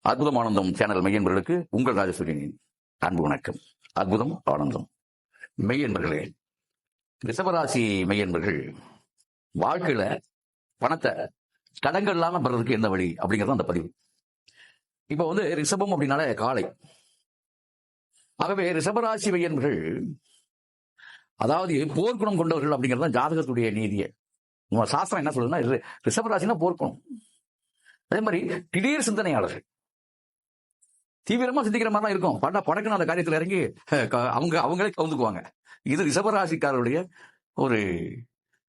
அற்புதம் ஆனந்தம் சேனல் மெய்யன்பர்களுக்கு உங்கள் ராஜசூரியனின் அன்பு வணக்கம். அற்புதம் ஆனந்தம் மெய்யன்பர்களே, ரிஷபராசி மெய்யன்பர்கள் வாழ்க்கையில பணத்தை தடங்கள் இல்லாம பெறதுக்கு என்ன வழி அப்படிங்கிறது அந்த பதிவு. இப்ப ரிஷபம் அப்படின்னால காலை. ஆகவே ரிஷபராசி மெய்யன்பர்கள் அதாவது போர்க்குணம் கொண்டவர்கள் அப்படிங்கிறது தான் ஜாதகத்துடைய நீதியை. சாஸ்திரம் என்ன சொல்றதுன்னா, ரிஷபராசினா போர்க்குணம். அதே மாதிரி திடீர் சிந்தனையாளர்கள், தீவிரமா சிந்திக்கிற மாதிரி தான் இருக்கும். படக்குன்னு அந்த காரியத்தில் இறங்கி அவங்களே கவுந்துக்குவாங்க. இது ரிஷபராசிக்காரருடைய ஒரு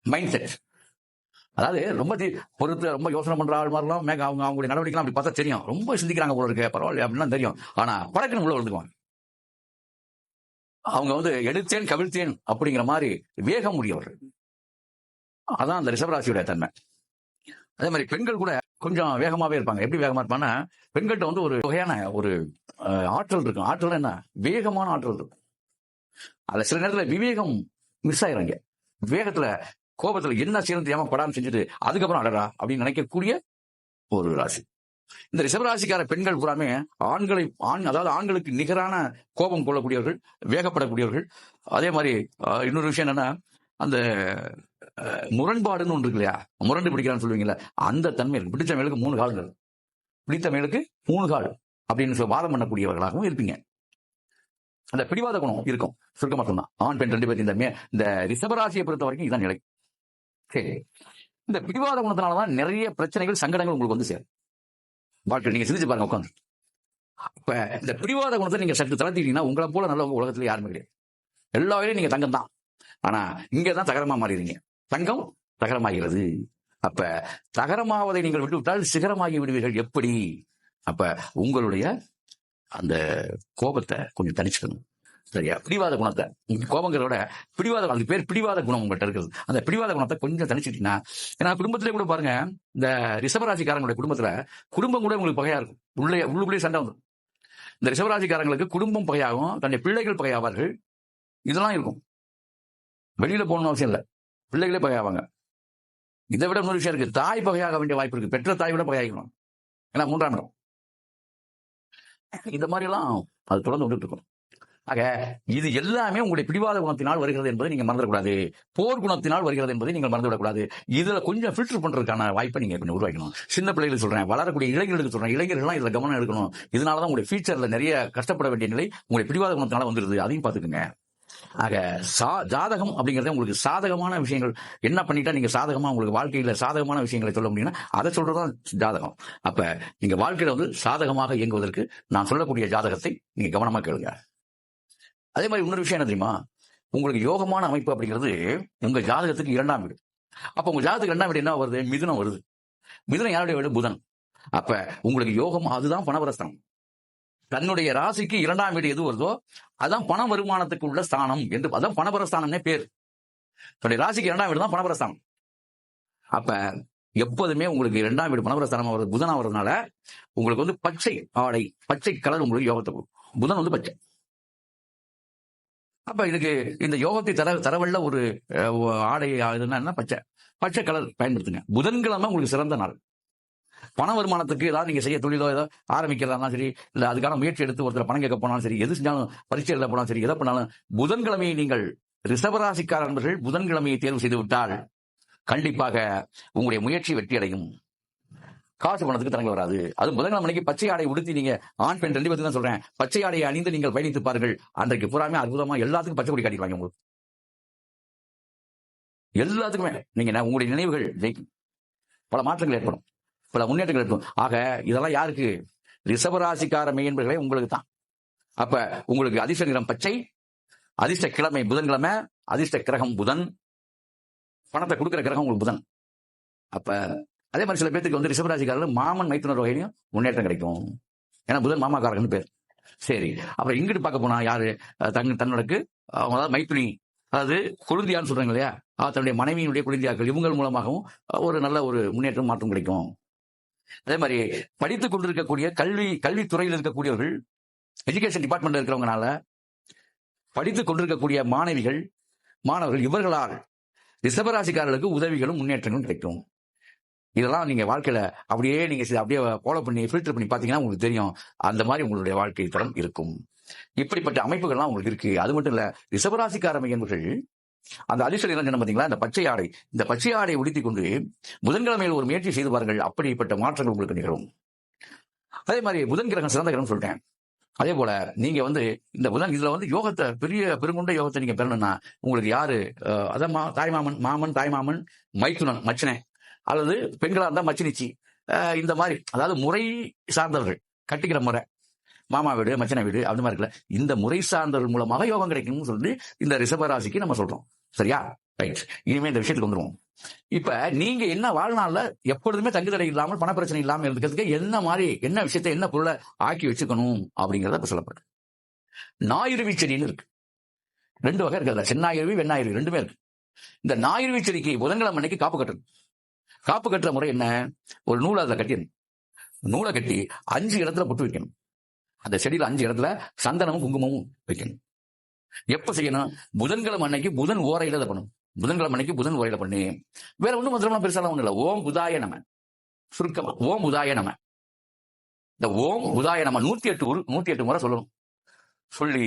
மைண்ட் செட். அதாவது ரொம்ப யோசனை பண்ற ஆள் மாதிரிலாம் அவங்களுடைய நடவடிக்கை அப்படி பார்த்தா தெரியும், ரொம்ப சிந்திக்கிறாங்க போல இருக்கு, பரவாயில்ல அப்படின்னா தெரியும். ஆனா படக்குன்னு உள்ள விழுந்துக்குவாங்க. அவங்க எடுத்தேன் கவிழ்த்தேன் அப்படிங்கிற மாதிரி வேகம் உடையவர்கள். அதான் அந்த ரிஷபராசியுடைய தன்மை. அதே மாதிரி பெண்கள் கூட கொஞ்சம் வேகமாவே இருப்பாங்க. எப்படி வேகமா இருப்பாங்கன்னா, பெண்கள்கிட்ட ஒரு வகையான ஒரு ஆற்றல் இருக்கும். ஆற்றல் என்ன, வேகமான ஆற்றல் இருக்கும். அதுல சில நேரத்துல விவேகம் மிஸ் ஆயிராங்க. வேகத்துல கோபத்துல என்ன செய்யணும் தெரியாம படாம செஞ்சுட்டு அதுக்கப்புறம் அடரா அப்படின்னு நினைக்கக்கூடிய ஒரு ராசி இந்த ரிஷபராசிக்கார பெண்கள் பூராமே அதாவது ஆண்களுக்கு நிகரான கோபம் கொள்ளக்கூடியவர்கள், வேகப்படக்கூடியவர்கள். அதே மாதிரி இன்னொரு விஷயம் என்னன்னா, அந்த முரண்பாடுன்னு ஒன்று இருக்கு இல்லையா, முரண்டு பிடிக்கிறான்னு சொல்லுவீங்களா, அந்த தன்மை இருக்கு. பிடித்த மேலுக்கு 3 கால்கள், பிடித்த மேலுக்கு 3 கால் அப்படின்னு வாதம் பண்ணக்கூடியவர்களாகவும் இருப்பீங்க. அந்த பிடிவாத குணம் இருக்கும். சுருக்கமா சொன்னா ஆண் பெண் 2 பேர் இந்த ரிஷபராசியை பொறுத்த வரைக்கும் இதான் நிலை. சரி, இந்த பிடிவாத குணத்தினாலதான் நிறைய பிரச்சனைகள், சங்கடங்கள் உங்களுக்கு சேரும். வாழ்க்கை நீங்க சிந்திச்சு பாருங்க உட்காந்து. இப்ப இந்த பிடிவாத குணத்தை நீங்க சற்று தளர்த்திட்டீங்கன்னா, உங்களை போல நல்ல உலகத்துல யாருமே கிடையாது. எல்லா வகையிலும் நீங்க தங்கம் தான். ஆனா இங்கதான் தகரமா மாறிடுறீங்க. தங்கம் தகரமாகிறது. அப்ப தகரமாவதை நீங்கள் விட்டுவிட்டால் சிகரமாகி விடுவீர்கள். எப்படி? அப்ப உங்களுடைய அந்த கோபத்தை கொஞ்சம் தனிச்சுக்கணும். சரியா? பிடிவாத குணத்தை, கோபங்களோட பிடிவாத, அதுக்கு பேர் பிடிவாத குணம் உங்கள்கிட்ட இருக்குது. அந்த பிடிவாத குணத்தை கொஞ்சம் தனிச்சுட்டீங்கன்னா, ஏன்னா குடும்பத்திலே கூட பாருங்க, இந்த ரிஷபராசிக்காரங்களுடைய குடும்பத்துல குடும்பம் கூட உங்களுக்கு பகையா இருக்கும். உள்ளுக்குள்ளே சண்டை வந்துடும். இந்த ரிஷபராசிக்காரங்களுக்கு குடும்பம் பகையாகும், தன்னுடைய பிள்ளைகள் பகையாவார்கள். இதெல்லாம் இருக்கும். வெளியில போகணும்னு அவசியம் இல்லை, பிள்ளைகளே பகையாவாங்க. இதை விட இன்னொரு விஷயம் இருக்கு, தாய் பகையாக வேண்டிய வாய்ப்பு இருக்கு. பெற்ற தாய் விட பகையாகணும். ஏன்னா 3ஆம் இடம். இந்த மாதிரி எல்லாம் அது தொடர்ந்து வந்துட்டு இருக்கும். ஆக இது எல்லாமே உங்களுடைய பிடிவாத குணத்தினால் வருகிறது என்பதை நீங்க மறந்துடக்கூடாது. போர் குணத்தினால் வருகிறது என்பதை நீங்கள் மறந்துவிடக்கூடாது. இதுல கொஞ்சம் ஃபில்டர் பண்றதுக்கான வாய்ப்பை நீங்க கொஞ்சம் உருவாக்கணும். சின்ன பிள்ளைகளுக்கு சொல்றேன், வளரக்கூடிய இளைஞர்களுக்கு சொல்றேன், இளைஞர்கள்லாம் இதுல கவனம் எடுக்கணும். இதனாலதான் உங்களுடைய ஃபியூச்சர்ல நிறைய கஷ்டப்பட வேண்டிய நிலை உங்களுடைய பிடிவாத குணத்தினால வந்துருது. அதையும் பார்த்துக்குங்க. ஆக ஜாதகம் அப்படிங்கறத உங்களுக்கு சாதகமான விஷயங்கள் என்ன பண்ணிட்டா நீங்க சாதகமா உங்களுக்கு வாழ்க்கையில சாதகமான விஷயங்களை சொல்ல முடியும்னா அதை சொல்றதுதான் ஜாதகம். அப்ப நீங்க வாழ்க்கையில சாதகமாக இயங்குவதற்கு நான் சொல்லக்கூடிய ஜாதகத்தை நீங்க கவனமா கேளுங்க. அதே மாதிரி இன்னொரு விஷயம் என்ன தெரியுமா, உங்களுக்கு யோகமான அமைப்பு அப்படிங்கிறது உங்க ஜாதகத்துக்கு 2ஆம் வீடு. அப்ப உங்க ஜாதகத்துக்கு 2ஆம் வீடு என்ன வருது? மிதுனம் வருது. மிதுனம் யாருடைய வீடு? புதன். அப்ப உங்களுக்கு யோகம் அதுதான் பணவரஸ்தானம். தன்னுடைய ராசிக்கு 2ஆம் வீடு எது வருதோ அதான் பண வருமானத்துக்கு உள்ள ஸ்தானம் என்று, அதான் பணபரஸ்தானம்னே பேர். தன்னுடைய ராசிக்கு 2ஆம் வீடு தான் பணபரஸ்தானம். அப்ப எப்போதுமே உங்களுக்கு 2ஆம் வீடு பணபரஸ்தானம் வருது, புதனா வர்றதுனால உங்களுக்கு பச்சை ஆடை, பச்சை கலர் உங்களுக்கு யோகத்தை கொடுக்கும். புதன் பச்சை. அப்ப இதுக்கு இந்த யோகத்தை தரவல்ல ஒரு ஆடை என்ன, பச்சை கலர் பயன்படுத்துங்க. புதன்கிழமை உங்களுக்கு சிறந்த நாள். பண வருமானத்துக்கு ஏதாவது நீங்க செய்ய தொழிலோ ஏதோ ஆரம்பிக்கிறதா சரி, இல்ல அதுக்கான முயற்சி எடுத்து ஒருத்தர் பணம் கேட்க போனாலும் சரி, எது செஞ்சாலும் பரீட்சை எழுத போனாலும் சரி, எதை பண்ணாலும் புதன்கிழமையை நீங்கள் ரிஷபராசிக்கார நண்பர்கள் புதன்கிழமையை தேர்வு செய்து விட்டால் கண்டிப்பாக உங்களுடைய முயற்சி வெற்றி அடையும். காசு பணத்துக்கு தரங்கள் வராது. அது புதன்கிழமைக்கு பச்சை ஆடை உடுத்தி, நீங்க ஆண் பெண் 2 பேருக்கு தான் சொல்றேன், பச்சை ஆடையை அணிந்து நீங்கள் பயணித்து பாருங்கள். அன்றைக்கு புறாமே அற்புதமா எல்லாத்துக்கும் பச்சை கொடி காட்டிடுவாங்க. உங்களுக்கு எல்லாத்துக்குமே நீங்க உங்களுடைய நினைவுகள் ஜெயிக்கும். பல மாற்றங்கள் ஏற்படும், பல முன்னேற்றங்கள் இருக்கும். ஆக இதெல்லாம் யாருக்கு? ரிஷபராசிக்கார மெய்யன்பர்களே உங்களுக்கு தான். அப்ப உங்களுக்கு அதிர்ஷ்ட நிறம் பச்சை, அதிர்ஷ்ட கிழமை புதன்கிழமை, அதிர்ஷ்ட கிரகம் புதன், பணத்தை கொடுக்கிற கிரகம் உங்களுக்கு புதன். அப்ப அதே மாதிரி சில பேருக்கு ரிஷபராசிக்காரர்கள் மாமன் மைத்துனர் வகையிலையும் முன்னேற்றம் கிடைக்கும். ஏன்னா புதன் மாமாக்காரகன்னு பேர். சரி, அப்புறம் இங்கிட்டு பார்க்க போனா யாரு? தன்னோடக்கு அதாவது மைத்துனி, அதாவது குழந்தையான்னு சொல்றாங்க இல்லையா, தன்னுடைய மனைவியினுடைய குழந்தையாக்கள், இவங்கள் மூலமாகவும் ஒரு நல்ல ஒரு முன்னேற்றம் மாற்றம் கிடைக்கும். அதே மாதிரி படித்துக் கொண்டிருக்கக்கூடிய கல்வித்துறையில் இருக்கக்கூடியவர்கள், எஜுகேஷன் டிபார்ட்மெண்ட்ல இருக்கிறவங்கனால படித்துக் கொண்டிருக்கக்கூடிய மாணவர்கள், இவர்களால் ரிஷபராசிக்காரர்களுக்கு உதவிகளும் முன்னேற்றங்களும் கிடைக்கும். இதெல்லாம் நீங்க வாழ்க்கையில அப்படியே நீங்க அப்படியே ஃபாலோ பண்ணி ஃபில்டர் பண்ணி பாத்தீங்கன்னா உங்களுக்கு தெரியும் அந்த மாதிரி உங்களுடைய வாழ்க்கை தரம் இருக்கும். இப்படிப்பட்ட அமைப்புகள்லாம் உங்களுக்கு இருக்கு. அது மட்டும் இல்ல, ரிஷபராசிக்கார மையன்கள் அந்த அதிர்ஷ்ட நிறம் என்ன பாத்தீங்களா, இந்த பச்சை ஆடை, இந்த பச்சை ஆடை உடுத்திக் கொண்டு புதன்கிழமையில் ஒரு முயற்சி செய்து பாருங்கள், அப்படிப்பட்ட மாற்றங்கள் உங்களுக்கு நிகழும். அதே மாதிரி புதன் கிரகம் சிறந்த கிரகம் சொல்லிட்டேன். அதே போல நீங்க இந்த புதன் இதுல யோகத்தை, பெரிய பெருங்குண்ட யோகத்தை நீங்க பெறணும்னா உங்களுக்கு யாரு, அதான் தாய்மாமன், மாமன், தாய்மாமன், மைத்துனன், மச்சனை, அல்லது பெண்களா இருந்தா மச்சினிச்சி, இந்த மாதிரி அதாவது முறை சார்ந்தவர்கள், கட்டிக்கிற முறை, மாமா வீடு, மச்சனை வீடு, அந்த மாதிரி இருக்குல்ல, இந்த முறை சார்ந்தவர்கள் மூலமாக யோகம் கிடைக்கும்னு சொல்லி இந்த ரிஷபராசிக்கு நம்ம சொல்றோம். சரியா? ரைட். இனிமே இந்த விஷயத்துக்கு வந்துருவோம். இப்ப நீங்க என்ன வாழ்நாள்ல எப்பொழுதுமே தங்குதடை இல்லாமல், பண பிரச்சனை இல்லாமல் இருக்கிறதுக்கு என்ன மாதிரி, என்ன விஷயத்தை, என்ன பொருளை ஆக்கி வச்சுக்கணும் அப்படிங்கறத இப்ப சொல்லப்படுது. ஞாயிறு செடின்னு இருக்கு. 2 வகை இருக்கு. செந்நாயிறுவி, வெண்ணாயிறுவி ரெண்டுமே இருக்கு. இந்த ஞாயிறு செடிக்கு புதன்கிழமை அன்னைக்கு காப்பு கட்டணும். காப்பு கட்டுற முறை என்ன? ஒரு நூலை அதுல கட்டிடணும். நூலை கட்டி 5 இடத்துல பொட்டு வைக்கணும். அந்த செடியில 5 இடத்துல சந்தனமும் குங்குமமும் வைக்கணும். எப்ப செய்யணும்? புதன்கிழமை அன்னைக்கு புதன் ஓரையில அதை பண்ணணும். புதன்கிழமை அன்னைக்கு புதன் ஓரையில பண்ணி, வேற ஒண்ணும் மந்திரம்லாம் பெருசாலாம் ஒண்ணு இல்ல. ஓம் புதாய நம, சுருக்கமா ஓம் புதாய நம. இந்த ஓம் புதாய நம 108 முறை சொல்லணும். சொல்லி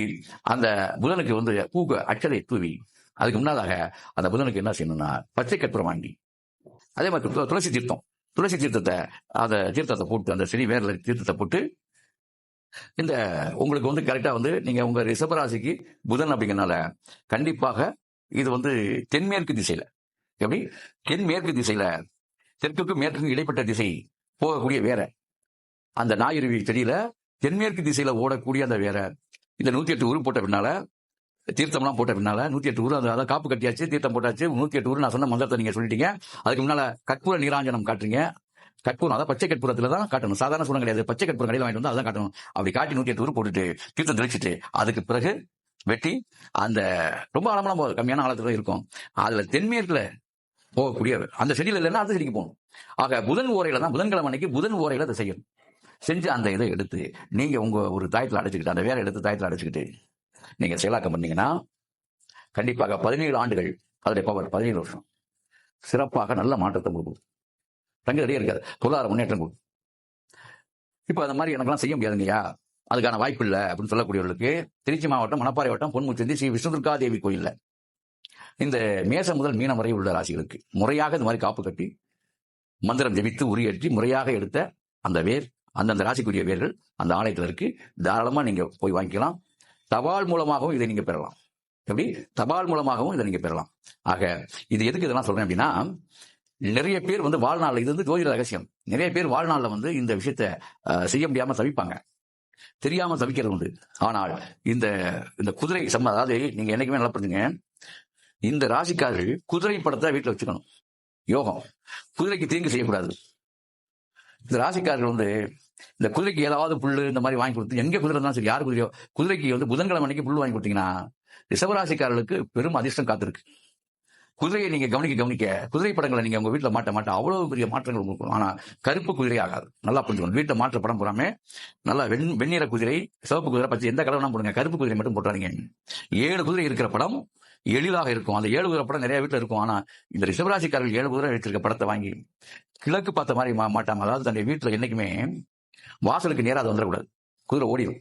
அந்த புதனுக்கு பூக்கு அச்சதை தூவி, அதுக்கு முன்னதாக அந்த புதனுக்கு என்ன செய்யணும்னா பச்சை கற்பூரம் வாங்கி, அதே மாதிரி துளசி தீர்த்தத்தை அந்த தீர்த்தத்தை போட்டு, அந்த செடி வேர்ல தீர்த்தத்தை போட்டு, இந்த உங்களுக்கு கரெக்டா நீங்க உங்க ரிஷபராசிக்கு புதன் அப்படிங்கறனால கண்டிப்பாக இது தென்மேற்கு திசையில, எப்படி தென்மேற்கு திசையில, தெற்குக்கும் மேற்குக்கும் இடைப்பட்ட திசை போகக்கூடிய வேற அந்த ஞாயிறு செடியில தென்மேற்கு திசையில ஓடக்கூடிய அந்த வேற, இந்த 108 ஊர் போட்ட பின்னால, தீர்த்தம்லாம் போட்ட பின்னால 108 ஊர், அதாவது காப்பு கட்டியாச்சு, தீர்த்தம் போட்டாச்சு, 108 ஊர் நான் சொன்ன மந்திரத்தை நீங்க சொல்லிட்டீங்க. அதுக்கு முன்னால கற்பூர நீராஞ்சனம் காட்டுறீங்க. கற்பூரம், அதான் பச்சை கற்பூரத்துல தான் காட்டணும். சாதாரண சூடம் கிடையாது. பச்சை கற்பூரம் கடையில் வாங்கிட்டு அதான் காட்டணும். அப்படி காட்டி 108 ஊர் போட்டுட்டு தீர்த்தம் தெளிச்சுட்டு, அதுக்கு பிறகு வெட்டி அந்த ரொம்ப ஆழமெல்லாம் போகுது, கம்மியான ஆழத்துல இருக்கும், அதுல தென்மேற்குல போகக்கூடிய அந்த செடியில இல்லைன்னா அந்த செடிக்கு போகணும். ஆக புதன் ஓரையில தான், புதன்கிழமை அன்னைக்கு புதன் ஓரையில அதை செய்யணும். செஞ்சு அந்த இதை எடுத்து நீங்க உங்க ஒரு தாயத்துல அடைச்சுக்கிட்டு, அந்த வேற எடுத்து தாயத்துல அடைச்சுக்கிட்டு நீங்க செயலாக்கம் பண்ணீங்கன்னா கண்டிப்பாக 17 ஆண்டுகள், அதோடைய பவர் 17 வருஷம் சிறப்பாக நல்ல மாற்றத்தை கொடுக்கும். தங்குதடியே இருக்காது, பொருளாதார முன்னேற்றம் கொடுக்கும். இப்ப அந்த மாதிரி எனக்கெல்லாம் செய்ய முடியாதுங்கய்யா, அதுக்கான வாய்ப்பு இல்லை அப்படின்னு சொல்லக்கூடியவர்களுக்கு திருச்சி மாவட்டம் மணப்பாறை வட்டம் பொன்முச்சந்தி ஸ்ரீ விஷ்ணுதுர்கா தேவி கோயில்ல இந்த மேசம் முதல் மீனம் வரை உள்ள ராசிகளுக்கு முறையாக இந்த மாதிரி காப்பு கட்டி மந்திரம் ஜெபித்து உரியேற்றி முறையாக எடுத்த அந்த வேர், அந்தந்த ராசிக்குரிய வேர்கள் அந்த ஆலயத்தில் இருக்கு. தாராளமா நீங்க போய் வாங்கிக்கலாம். தபால் மூலமாகவும் இதை நீங்க பெறலாம். எப்படி? தபால் மூலமாகவும் இதை நீங்க பெறலாம். ஆக இது எதுக்கு இதெல்லாம் சொல்றேன் அப்படின்னா, நிறைய பேர் வாழ்நாள், இது ஜோதிட ரகசியம், நிறைய பேர் வாழ்நாள்ல இந்த விஷயத்த செய்ய முடியாம தவிப்பாங்க, தெரியாம தவிக்கிறது உண்டு. ஆனால் இந்த குதிரை அதாவது நீங்க என்னைக்குமே நல்லா பண்ணுங்க, இந்த ராசிக்காரர்கள் குதிரை படத்தை வீட்டுல வச்சுக்கணும். யோகம், குதிரைக்கு தீங்கு செய்யக்கூடாது. இந்த ராசிக்காரர்கள் இந்த குதிரைக்கு ஏதாவது புல்லு இந்த மாதிரி வாங்கி கொடுத்து, எங்க குதிரை இருந்தாலும் சரி, யாரு குதிரையோ, குதிரைக்கு புதன்கிழமை அன்னைக்கு புல் வாங்கி கொடுத்தீங்கன்னா ரிஷபராசிக்காரர்களுக்கு பெரும் அதிர்ஷ்டம் காத்திருக்கு. குதிரையை நீங்க கவனிக்க குதிரை படங்களை நீங்க உங்க வீட்டுல மாட்ட அவ்வளவு பெரிய மாற்றங்கள் உங்களுக்கு. ஆனா கருப்பு குதிரை ஆகாது, நல்லா புரிஞ்சுக்கணும். வீட்டுல மாற்ற படம் போடாம நல்லா வெண்ணிற குதிரை, சிவப்பு குதிரை, பச்சை எந்த கலர்னா போடுங்க, கருப்பு குதிரை மட்டும் போட்டாதீங்க. 7 குதிரை இருக்கிற படம் எளிதாக இருக்கும். அந்த 7 குதிரை படம் நிறைய வீட்டுல இருக்கும். ஆனா இந்த ரிஷபராசிக்காரர்கள் 7 குதிரை வச்சிருக்க படத்தை வாங்கி கிழக்கு பார்த்த மாதிரி மாட்டாம, அதாவது தன்னுடைய வீட்டுல என்னைக்குமே வாசலுக்கு நேரா அது வந்துடக்கூடாது, குதிரை ஓடிடும்.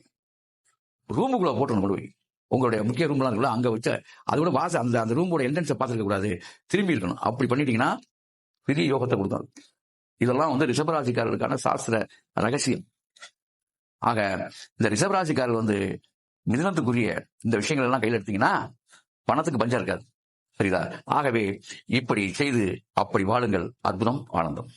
ரூமுக்குள்ள போட்டணும் கொண்டு போய், உங்களுடைய முக்கிய ரூம்லாம் இருக்குல்ல, அங்க வச்ச அதோட வாசல் அந்த ரூமோட என்ட்ரன்ஸை பார்த்துருக்க கூடாது, திரும்பி இருக்கணும். அப்படி பண்ணிட்டீங்கன்னா பெரிய யோகத்தை கொடுத்தாரு. இதெல்லாம் ரிஷபராசிக்காரர்களுக்கான சாஸ்திர ரகசியம். ஆக இந்த ரிஷபராசிக்காரர்கள் மிதுனத்துக்குரிய இந்த விஷயங்கள் எல்லாம் கையில் எடுத்தீங்கன்னா பணத்துக்கு பஞ்சம் இருக்காது. சரிதா? ஆகவே இப்படி செய்து அப்படி வாழுங்கள். அற்புதம், ஆனந்தம்.